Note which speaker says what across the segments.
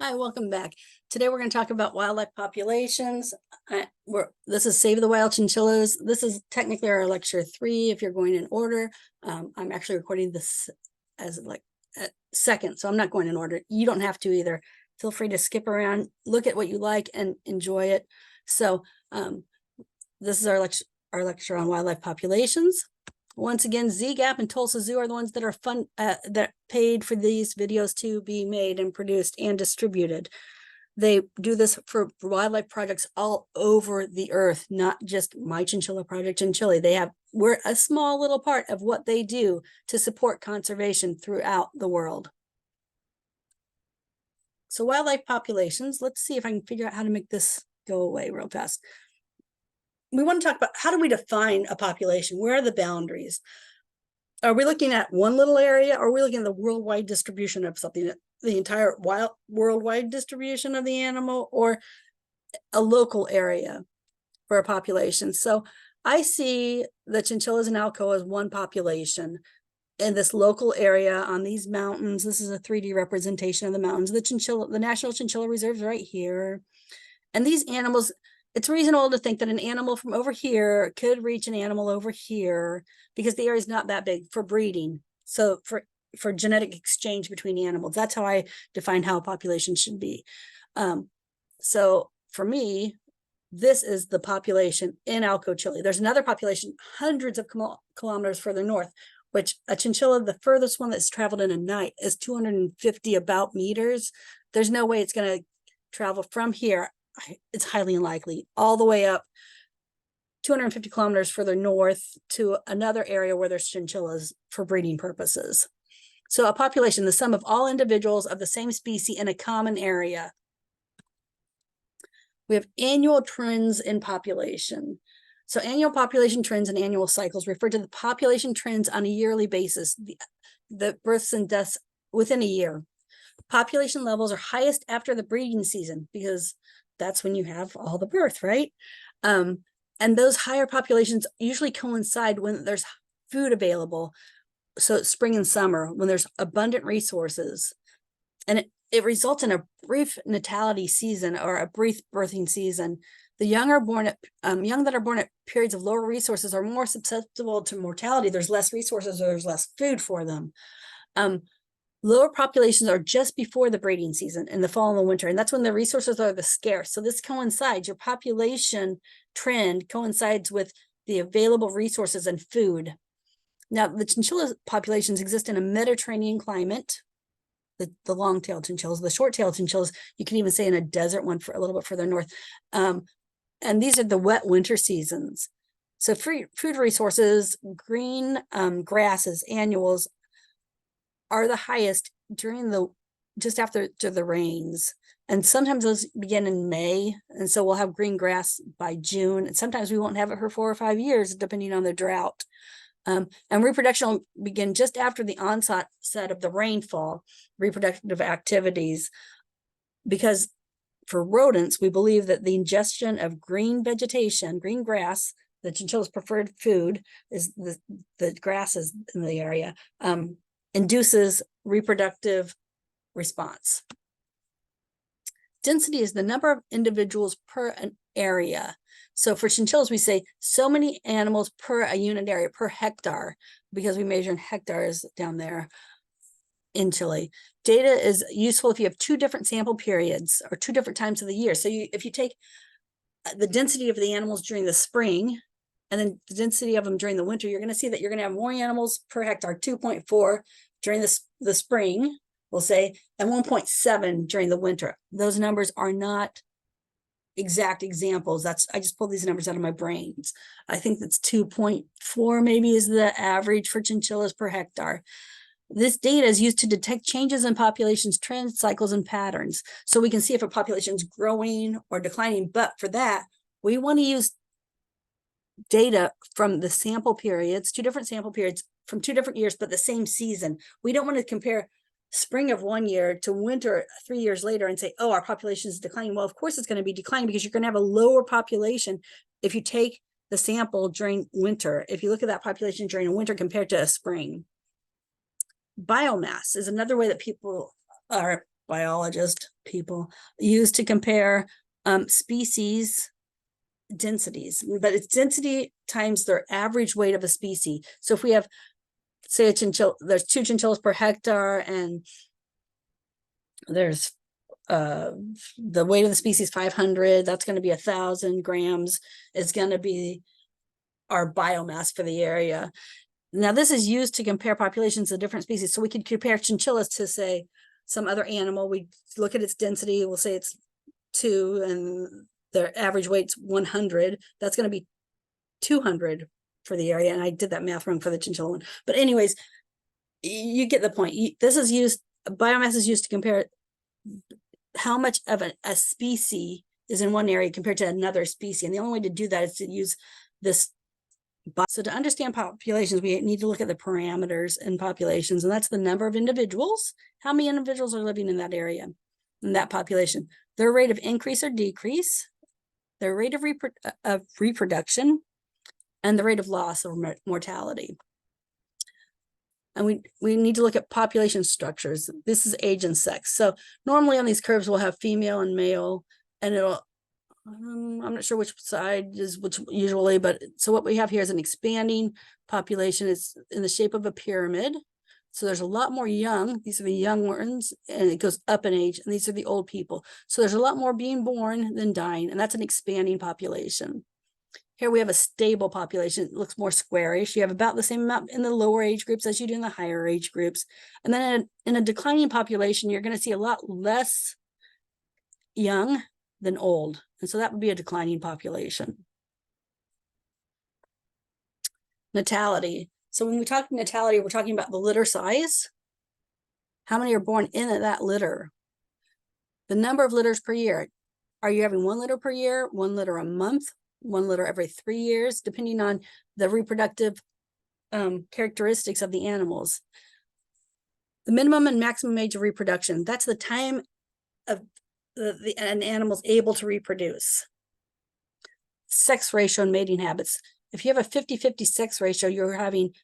Speaker 1: Hi, welcome back. Today we're going to talk about wildlife populations. This is Save the Wild Chinchillas. This is technically our lecture 3 if you're going in order. I'm actually recording this as like a second, so I'm not going in order. You don't have to either. Feel free to skip around, look at what you like, and enjoy it. So this is our lecture on wildlife populations. Once again, ZGAP and Tulsa Zoo are the ones that are that paid for these videos to be made and produced and distributed. They do this for wildlife projects all over the earth, not just my chinchilla project in Chile. We're a small little part of what they do to support conservation throughout the world. So wildlife populations, let's see if I can figure out how to make this go away real fast. We want to talk about how do we define a population? Where are the boundaries? Are we looking at one little area, or are we looking at the worldwide distribution of something, the entire worldwide distribution of the animal, or a local area for a population? So I see the chinchillas and Alcoa as one population in this local area on these mountains. This is a 3D representation of the mountains. The National Chinchilla Reserve is right here. And these animals, it's reasonable to think that an animal from over here could reach an animal over here because the area is not that big for breeding. So for genetic exchange between animals, that's how I define how a population should be. So for me, this is the population in Alco, Chile. There's another population hundreds of kilometers further north, which a chinchilla, the furthest one that's traveled in a night, is 250 about meters. There's no way it's going to travel from here. It's highly unlikely, all the way up 250 kilometers further north to another area where there's chinchillas for breeding purposes. So a population, the sum of all individuals of the same species in a common area. We have annual trends in population. So annual population trends and annual cycles refer to the population trends on a yearly basis, the births and deaths within a year. Population levels are highest after the breeding season because that's when you have all the birth, right? And those higher populations usually coincide when there's food available. So it's spring and summer, when there's abundant resources. And it results in a brief natality season or a brief birthing season. The young that are born at periods of lower resources are more susceptible to mortality. There's less resources, or there's less food for them. Lower populations are just before the breeding season in the fall and the winter, and that's when the resources are the scarce. So this coincides, your population trend coincides with the available resources and food. Now, the chinchilla populations exist in a Mediterranean climate, the long-tailed chinchillas. The short-tailed chinchillas, you can even say in a desert one for a little bit further north. And these are the wet winter seasons. So food resources, green grasses, annuals, are the highest during just after the rains. And sometimes those begin in May. And so we'll have green grass by June. And sometimes we won't have it for 4 or 5 years, depending on the drought. And reproduction will begin just after the onset of the rainfall, reproductive activities. Because for rodents, we believe that the ingestion of green vegetation, green grass, the chinchilla's preferred food is the grasses in the area, induces reproductive response. Density is the number of individuals per an area. So for chinchillas, we say so many animals per a unit area, per hectare, because we measure in hectares down there in Chile. Data is useful if you have 2 different sample periods or 2 different times of the year. So if you take the density of the animals during the spring and then the density of them during the winter, you're going to see that you're going to have more animals per hectare, 2.4 during the spring, we'll say, and 1.7 during the winter. Those numbers are not exact examples. I just pulled these numbers out of my brains. I think that's 2.4 maybe is the average for chinchillas per hectare. This data is used to detect changes in populations, trends, cycles, and patterns. So we can see if a population is growing or declining. But for that, we want to use data from the sample periods, 2 different sample periods from 2 different years, but the same season. We don't want to compare spring of one year to winter 3 years later and say, oh, our population is declining. Well, of course it's going to be declining because you're going to have a lower population if you take the sample during winter. If you look at that population during a winter compared to a spring. Biomass is another way that people are biologist people, used to compare species densities, but it's density times their average weight of a species. So if we have, say, a chinchilla, there's 2 chinchillas per hectare, and there's the weight of the species 500, that's going to be 1,000 grams, is going to be our biomass for the area. Now, this is used to compare populations of different species. So we could compare chinchillas to, say, some other animal. We look at its density, we'll say it's 2, and their average weight's 100. That's going to be 200 for the area. And I did that math wrong for the chinchilla one. But anyways, you get the point. This is used, biomass is used to compare how much of a species is in one area compared to another species. And the only way to do that is to use this. So to understand populations, we need to look at the parameters in populations, and that's the number of individuals. How many individuals are living in that area, in that population? Their rate of increase or decrease, their rate of reproduction, and the rate of loss or mortality. And we need to look at population structures. This is age and sex. So normally on these curves, we'll have female and male, and it'll, I'm not sure which side is which usually, but so what we have here is an expanding population. It's in the shape of a pyramid. So there's a lot more young. These are the young ones, and it goes up in age. And these are the old people. So there's a lot more being born than dying, and that's an expanding population. Here we have a stable population. It looks more squarish. You have about the same amount in the lower age groups as you do in the higher age groups. And then in a declining population, you're going to see a lot less young than old. And so that would be a declining population. Natality. So when we talk natality, we're talking about the litter size. How many are born in that litter? The number of litters per year. Are you having 1 litter per year, 1 litter a month, 1 litter every 3 years, depending on the reproductive characteristics of the animals? The minimum and maximum age of reproduction. That's the time of an animal's able to reproduce. Sex ratio and mating habits. If you have a 50-50 sex ratio, you're having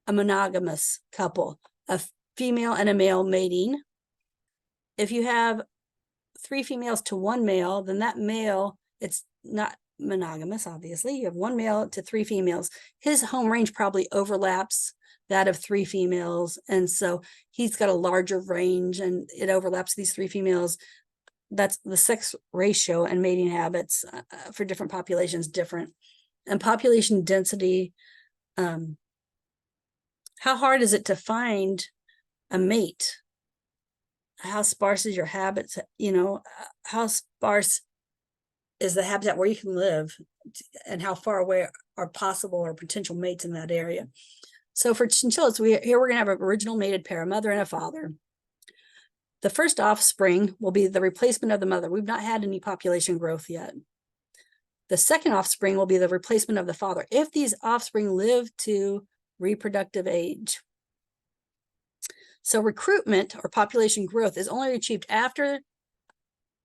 Speaker 1: a monogamous couple, a female and a male mating. If you have 3 females to 1 male, then that male, it's not monogamous, obviously. You have 1 male to 3 females. His home range probably overlaps that of 3 females. And so he's got a larger range, and it overlaps these 3 females. That's the sex ratio and mating habits for different populations different. And population density, how hard is it to find a mate? How sparse is your habits? You know, how sparse is the habitat where you can live, and how far away are possible or potential mates in that area? So for chinchillas, here we're going to have an original mated pair, a mother and a father. The first offspring will be the replacement of the mother. We've not had any population growth yet. The second offspring will be the replacement of the father, if these offspring live to reproductive age. So recruitment or population growth is only achieved after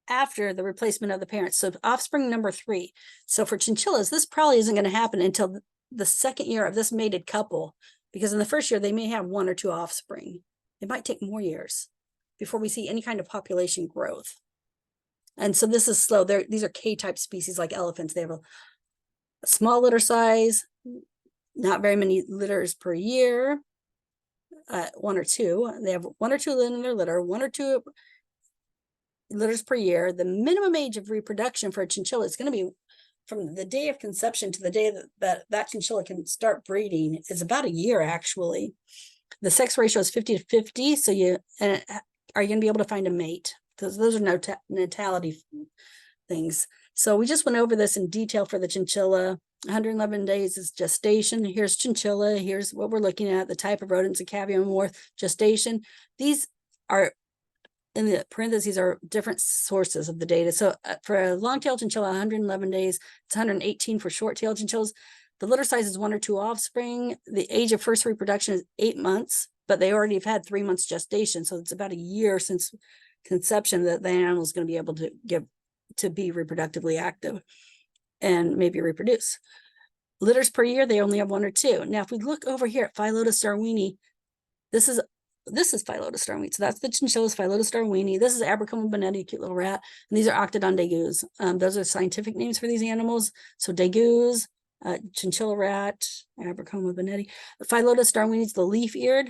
Speaker 1: the replacement of the parents. So offspring number 3. So for chinchillas, this probably isn't going to happen until the second year of this mated couple, because in the first year, they may have 1 or 2 offspring. It might take more years before we see any kind of population growth. And so this is slow. These are K-type species like elephants. They have a small litter size, not very many litters per year, 1 or 2. They have 1 or 2 in their litter, 1 or 2 litters per year. The minimum age of reproduction for a chinchilla is going to be from the day of conception to the day that chinchilla can start breeding is about a year, actually. The sex ratio is 50-50. So are you going to be able to find a mate? Because those are natality things. So we just went over this in detail for the chinchilla. 111 days is gestation. Here's chinchilla. Here's what we're looking at, the type of rodents, a caviomorph gestation. These are, in the parentheses, are different sources of the data. So for a long-tailed chinchilla, 111 days, it's 118 for short-tailed chinchillas. The litter size is 1 or 2 offspring. The age of first reproduction is 8 months, but they already have had 3 months gestation. So it's about a year since conception that the animal is going to be able to be reproductively active and maybe reproduce. Litters per year, they only have 1 or 2. Now, if we look over here at Phyllodes darwini, this is this is Phyllodes starweenie. So that's the Chinchillas, Phyllodes starweenie. This is Abercrombie bonetti, cute little rat. And these are Octodon degus. Those are scientific names for these animals. So degus, chinchilla rat, Abercrombie bonetti. Phyllodes starweenie is the leaf-eared.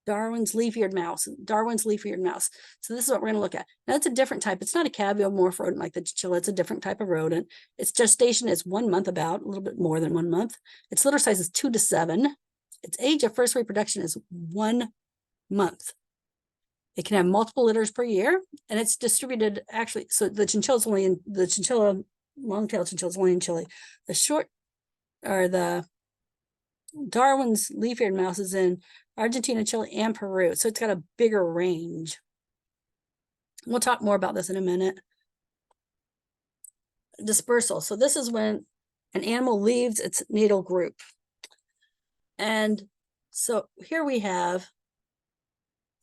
Speaker 1: Darwin's leaf-eared mouse. So this is what we're going to look at. Now, it's a different type. It's not a cabiomorph rodent like the chinchilla. It's a different type of rodent. Its gestation is 1 month, about a little bit more than 1 month. Its litter size is 2 to 7. Its age of first reproduction is 1 month. It can have multiple litters per year, and it's distributed actually. So the chinchilla long-tailed chinchilla is only in Chile. The short, or the Darwin's leaf-eared mouse is in Argentina, Chile, and Peru. So it's got a bigger range. We'll talk more about this in a minute. Dispersal. So this is when an animal leaves its natal group. And so here we have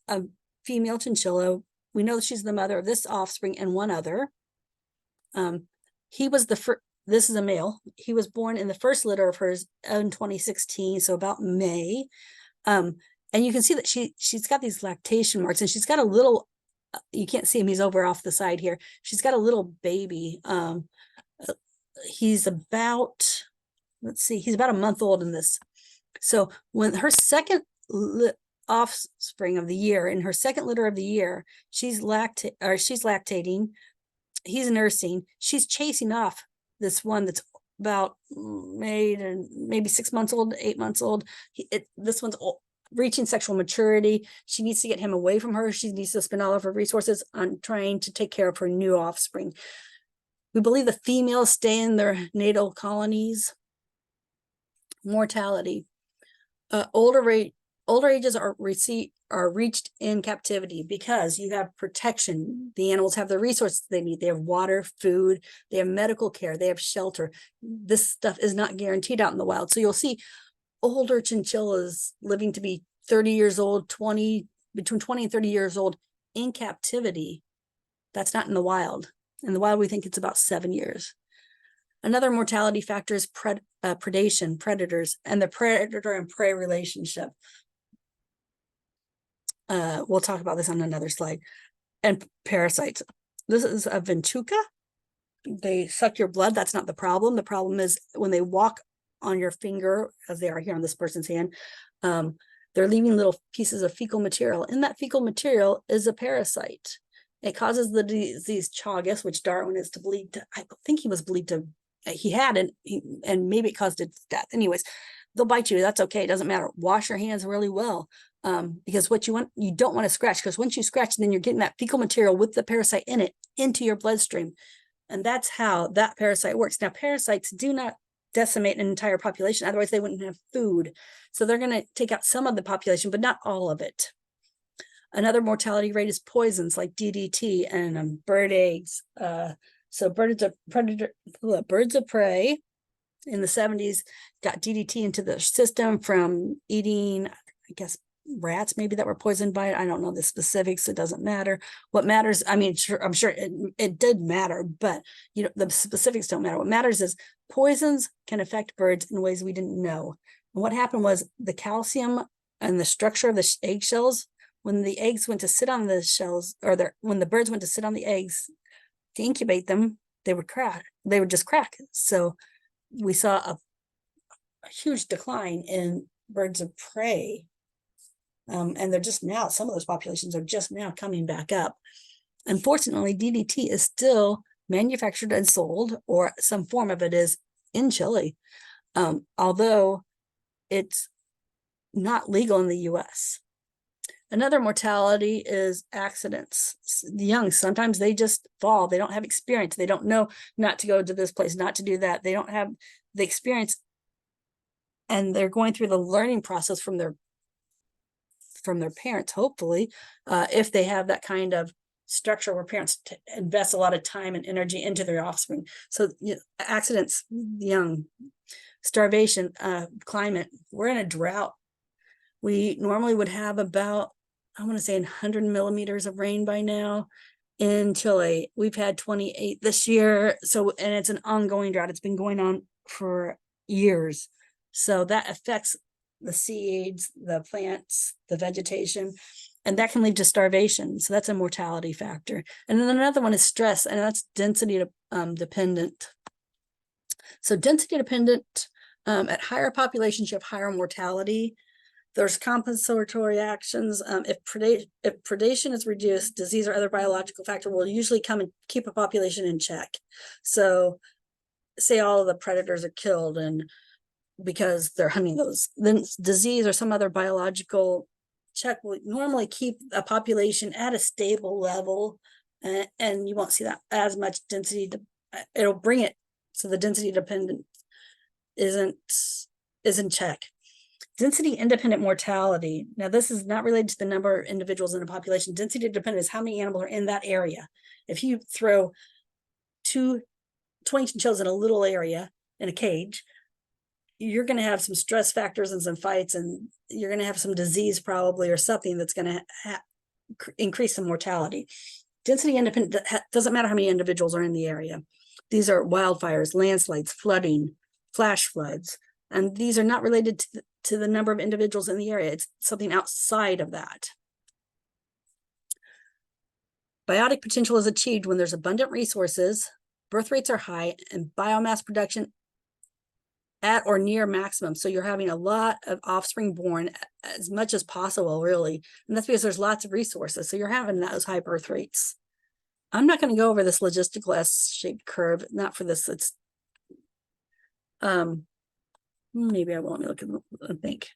Speaker 1: a female chinchilla. We know she's the mother of this offspring and one other. He was the first. This is a male. He was born in the first litter of hers in 2016, so about May. And you can see that she's got these lactation marks, and she's got a little, you can't see him, he's over off the side here. She's got a little baby. He's about, let's see, he's about a month old in this. So when her second offspring of the year, in her second litter of the year, she's lactating, he's nursing, she's chasing off this one that's about maybe 6 months old, 8 months old. This one's reaching sexual maturity. She needs to get him away from her. She needs to spend all of her resources on trying to take care of her new offspring. We believe the females stay in their natal colonies. Mortality. Older ages are reached in captivity because you have protection. The animals have the resources they need. They have water, food, they have medical care, they have shelter. This stuff is not guaranteed out in the wild. So you'll see older chinchillas living to be 30 years old, between 20 and 30 years old in captivity. That's not in the wild. In the wild, we think it's about 7 years. Another mortality factor is predation, predators, and the predator and prey relationship. We'll talk about this on another slide. And parasites. This is a ventuca. They suck your blood. That's not the problem. The problem is when they walk on your finger, as they are here on this person's hand, they're leaving little pieces of fecal material. In that fecal material is a parasite. It causes the disease Chagas, which Darwin is to believe to, I think he was believed to, he had, and maybe it caused its death. Anyways, they'll bite you. That's okay. It doesn't matter. Wash your hands really well. Because what you don't want to scratch, because once you scratch, then you're getting that fecal material with the parasite in it into your bloodstream. And that's how that parasite works. Now, parasites do not decimate an entire population. Otherwise, they wouldn't have food. So they're going to take out some of the population, but not all of it. Another mortality rate is poisons like DDT and bird eggs. So birds of prey in the 70s got DDT into the system from eating, I guess, rats maybe that were poisoned by it. I don't know the specifics. It doesn't matter. What matters, I mean, sure, I'm sure it did matter, but the specifics don't matter. What matters is poisons can affect birds in ways we didn't know. And what happened was the calcium and the structure of the eggshells, when the eggs went to sit on the shells, or when the birds went to sit on the eggs to incubate them, they would crack. They would just crack. So we saw a huge decline in birds of prey. And they're just now, some of those populations are just now coming back up. Unfortunately, DDT is still manufactured and sold, or some form of it is, in Chile, although it's not legal in the US. Another mortality is accidents. The young, sometimes they just fall. They don't have experience. They don't know not to go to this place, not to do that. They don't have the experience. And they're going through the learning process from their parents, hopefully, if they have that kind of structure where parents invest a lot of time and energy into their offspring. So accidents, young, starvation, climate. We're in a drought. We normally would have about, I want to say 100 millimeters of rain by now. In Chile, we've had 28 this year. So, and it's an ongoing drought. It's been going on for years. So that affects the seeds, the plants, the vegetation, and that can lead to starvation. So that's a mortality factor. And then another one is stress, and that's density dependent. So density dependent, at higher populations, you have higher mortality. There's compensatory actions. If predation is reduced, disease or other biological factor will usually come and keep a population in check. So say all of the predators are killed and because they're hunting those, then disease or some other biological check will normally keep a population at a stable level, and you won't see that as much density. It'll bring it so the density dependent is in check. Density independent mortality. Now, this is not related to the number of individuals in a population. Density dependent is how many animals are in that area. If you throw 20 chinchillas in a little area in a cage, you're going to have some stress factors and some fights, and you're going to have some disease probably or something that's going to increase some mortality. Density independent doesn't matter how many individuals are in the area. These are wildfires, landslides, flooding, flash floods, and these are not related to the number of individuals in the area. It's something outside of that. Biotic potential is achieved when there's abundant resources, birth rates are high, and biomass production at or near maximum. So you're having a lot of offspring born as much as possible, really. And that's because there's lots of resources. So you're having those high birth rates. I'm not going to go over this logistical S-shaped curve, not for this. It's maybe I won't. Let me look at and think.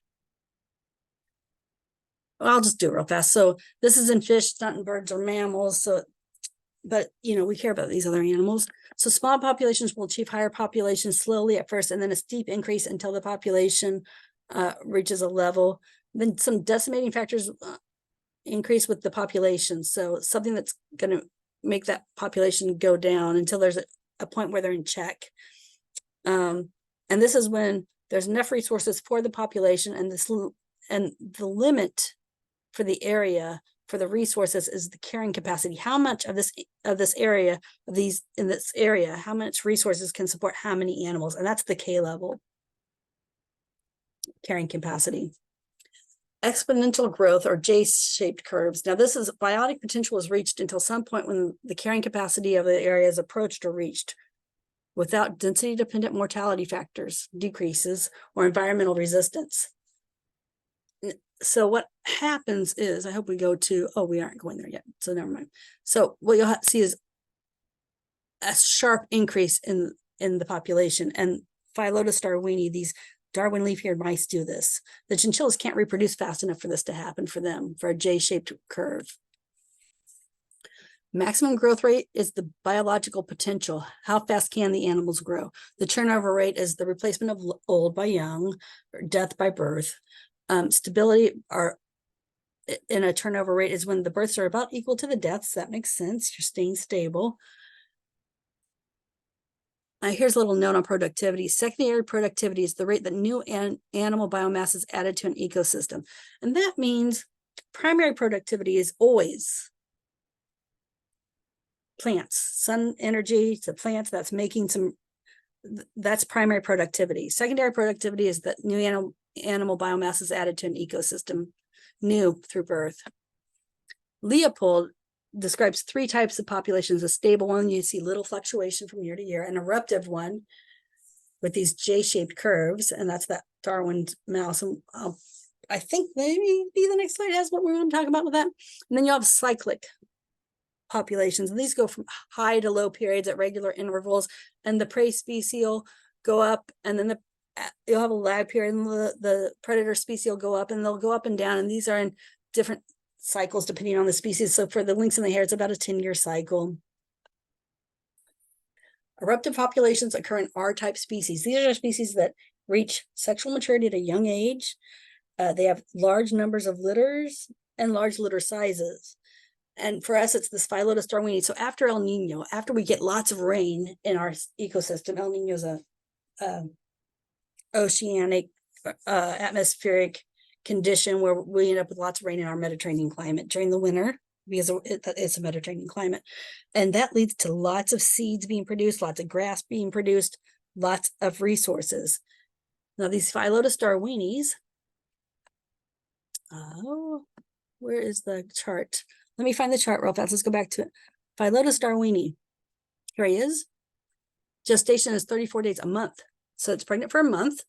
Speaker 1: Well, I'll just do it real fast. So this is in fish, not in birds or mammals. So, but we care about these other animals. So small populations will achieve higher populations slowly at first, and then a steep increase until the population reaches a level. Then some decimating factors increase with the population. So something that's going to make that population go down until there's a point where they're in check. And this is when there's enough resources for the population, and the limit for the area for the resources is the carrying capacity. How much of this area, how much resources can support how many animals? And that's the K level, carrying capacity. Exponential growth, or J-shaped curves. Now, this is biotic potential is reached until some point when the carrying capacity of the area is approached or reached without density-dependent mortality factors, decreases, or environmental resistance. So what happens is, I hope we go to, we aren't going there yet, so never mind. So what you'll see is a sharp increase in the population. And Phyllodes darwini, these Darwin leaf-eared mice do this. The chinchillas can't reproduce fast enough for this to happen for them, for a J-shaped curve. Maximum growth rate is the biological potential. How fast can the animals grow? The turnover rate is the replacement of old by young, or death by birth. Stability in a turnover rate is when the births are about equal to the deaths. That makes sense. You're staying stable. Here's a little note on productivity. Secondary productivity is the rate that new animal biomass is added to an ecosystem. And that means primary productivity is always plants, sun energy to plants that's making that's primary productivity. Secondary productivity is that new animal biomass is added to an ecosystem, new through birth. Leopold describes 3 types of populations: a stable one, you see little fluctuation from year to year, an eruptive one with these J-shaped curves, and that's that Darwin's mouse. And I think maybe the next slide has what we want to talk about with that. And then you have cyclic populations, and these go from high to low periods at regular intervals, and the prey species will go up, and then you'll have a lag period, and the predator species will go up, and they'll go up and down, and these are in different cycles depending on the species. So for the lynx and the hare, it's about a 10-year cycle. Eruptive populations occur in R-type species. These are species that reach sexual maturity at a young age. They have large numbers of litters and large litter sizes. And for us, it's this Phyllodes darwini. So after El Nino, after we get lots of rain in our ecosystem, El Nino is a oceanic atmospheric condition where we end up with lots of rain in our Mediterranean climate during the winter, because it's a Mediterranean climate. And that leads to lots of seeds being produced, lots of grass being produced, lots of resources. Now, these Phyllodes darwinis Oh, where is the chart? Let me find the chart real fast. Let's go back to it. Phyllodes darwini. Here he is. Gestation is 34 days, a month. So it's pregnant for a month.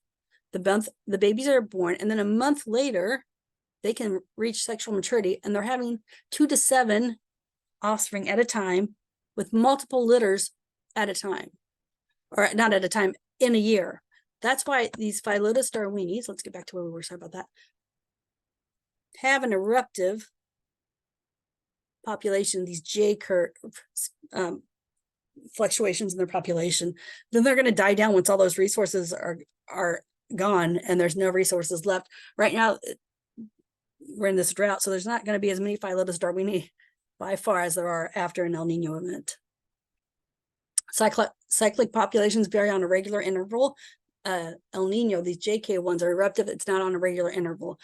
Speaker 1: The babies are born, and then a month later, they can reach sexual maturity, and they're having 2 to 7 offspring at a time with multiple litters at a time, or not at a time, in a year. That's why these Phyllodes darwinis, let's get back to where we were talking about that, have an eruptive population, these J curve fluctuations in their population. Then they're going to die down once all those resources are gone and there's no resources left. Right now, we're in this drought, so there's not going to be as many Phyllodes darwini by far as there are after an El Nino event. Cyclic populations vary on a regular interval. El Nino, these JK ones are eruptive. It's not on a regular interval.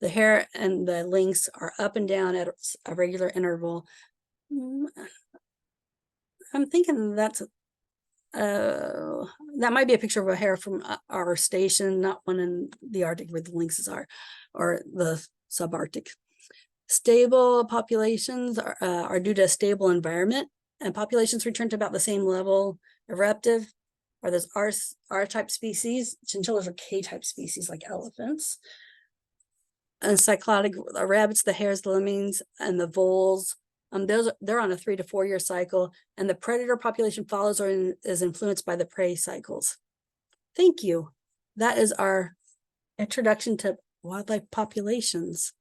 Speaker 1: The hare and the lynx are up and down at a regular interval. I'm thinking that's that might be a picture of a hare from our station, not one in the Arctic where the lynxes are, or the subarctic. Stable populations are due to a stable environment, and populations return to about the same level. Eruptive are those R-type species. Chinchillas are K-type species like elephants. And cyclotic rabbits, the hares, the lemmings, and the voles. They're on a 3 to 4 year cycle, and the predator population follows or is influenced by the prey cycles. Thank you. That is our introduction to wildlife populations.